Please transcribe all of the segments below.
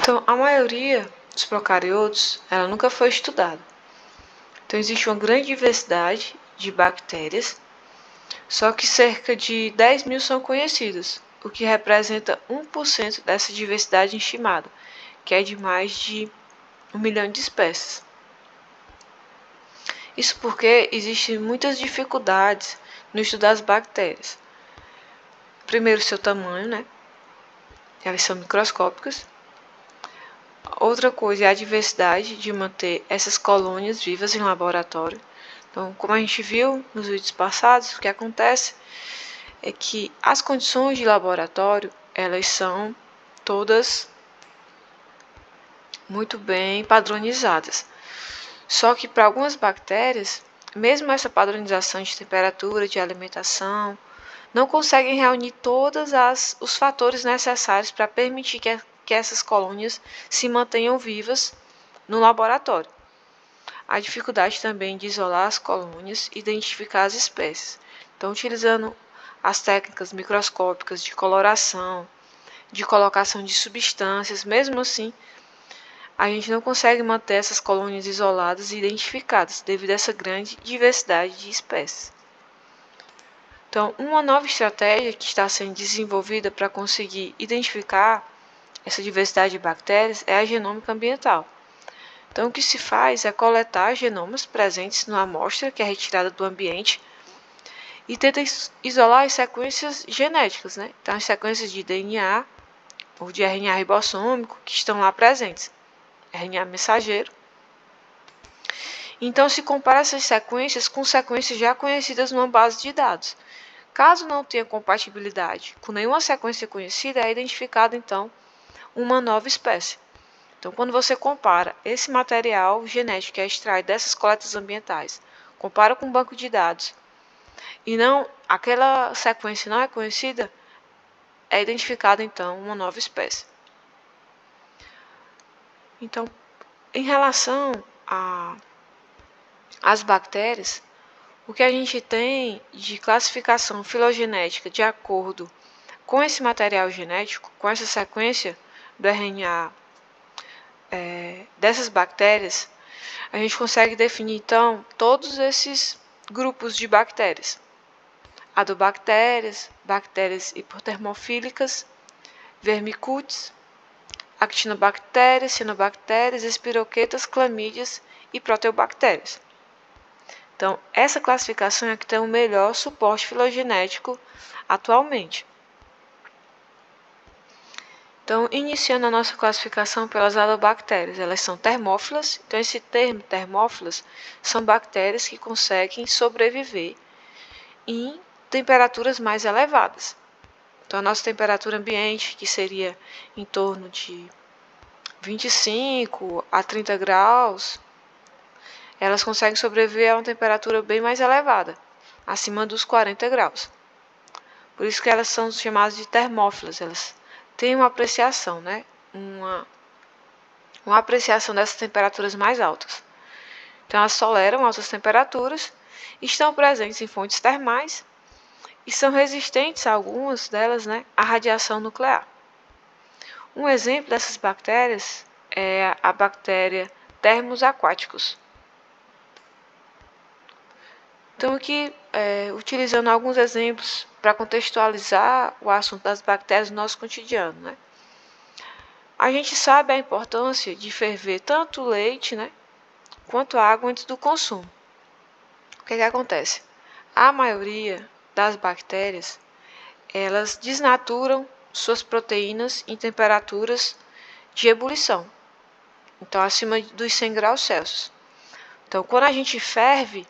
Então, a maioria dos procariotos, ela nunca foi estudada. Então, existe uma grande diversidade de bactérias, só que cerca de 10 mil são conhecidas, o que representa 1% dessa diversidade estimada, que é de mais de 1 milhão de espécies. Isso porque existem muitas dificuldades no estudo das bactérias. Primeiro, seu tamanho, né? Elas são microscópicas. Outra coisa é a diversidade de manter essas colônias vivas em laboratório. Então, como a gente viu nos vídeos passados, o que acontece é que as condições de laboratório, elas são todas muito bem padronizadas. Só que para algumas bactérias, mesmo essa padronização de temperatura, de alimentação, não conseguem reunir todos os fatores necessários para permitir que essas colônias se mantenham vivas no laboratório. A dificuldade também de isolar as colônias e identificar as espécies. Então, utilizando as técnicas microscópicas de coloração, de colocação de substâncias, mesmo assim, a gente não consegue manter essas colônias isoladas e identificadas devido a essa grande diversidade de espécies. Então, uma nova estratégia que está sendo desenvolvida para conseguir identificar essa diversidade de bactérias é a genômica ambiental. Então, o que se faz é coletar genomas presentes numa amostra que é retirada do ambiente e tenta isolar as sequências genéticas, né? Então, as sequências de DNA ou de RNA ribossômico que estão lá presentes, RNA mensageiro. Então, se compara essas sequências com sequências já conhecidas numa base de dados. Caso não tenha compatibilidade com nenhuma sequência conhecida, é identificada, então, uma nova espécie. Então, quando você compara esse material genético que é extraído dessas coletas ambientais, compara com um banco de dados, e não aquela sequência não é conhecida, é identificada, então, uma nova espécie. Então, em relação às bactérias, o que a gente tem de classificação filogenética de acordo com esse material genético, com essa sequência do RNA dessas bactérias, a gente consegue definir, então, todos esses grupos de bactérias. Adobactérias, bactérias hipotermofílicas, vermicutes, actinobactérias, cianobactérias, espiroquetas, clamídias e proteobactérias. Então, essa classificação é que tem o melhor suporte filogenético atualmente. Então, iniciando a nossa classificação pelas adobactérias, elas são termófilas. Então, esse termo termófilas são bactérias que conseguem sobreviver em temperaturas mais elevadas. Então, a nossa temperatura ambiente, que seria em torno de 25 a 30 graus, elas conseguem sobreviver a uma temperatura bem mais elevada, acima dos 40 graus. Por isso que elas são chamadas de termófilas. Elas têm uma apreciação, né? Uma apreciação dessas temperaturas mais altas. Então, elas toleram altas temperaturas, estão presentes em fontes termais e são resistentes, algumas delas, né, à radiação nuclear. Um exemplo dessas bactérias é a bactéria Thermus aquaticus. Então, aqui, utilizando alguns exemplos para contextualizar o assunto das bactérias no nosso cotidiano, né? A gente sabe a importância de ferver tanto o leite, né, quanto a água antes do consumo. O que acontece? A maioria das bactérias, elas desnaturam suas proteínas em temperaturas de ebulição, então acima dos 100 graus Celsius. Então, quando a gente ferve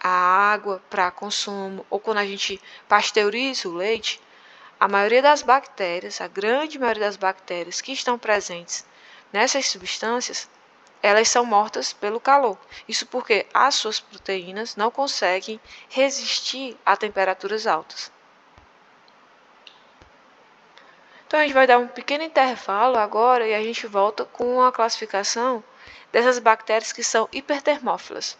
a água para consumo ou quando a gente pasteuriza o leite, a maioria das bactérias, a grande maioria das bactérias que estão presentes nessas substâncias, elas são mortas pelo calor. Isso porque as suas proteínas não conseguem resistir a temperaturas altas. Então, a gente vai dar um pequeno intervalo agora e a gente volta com a classificação dessas bactérias que são hipertermófilas.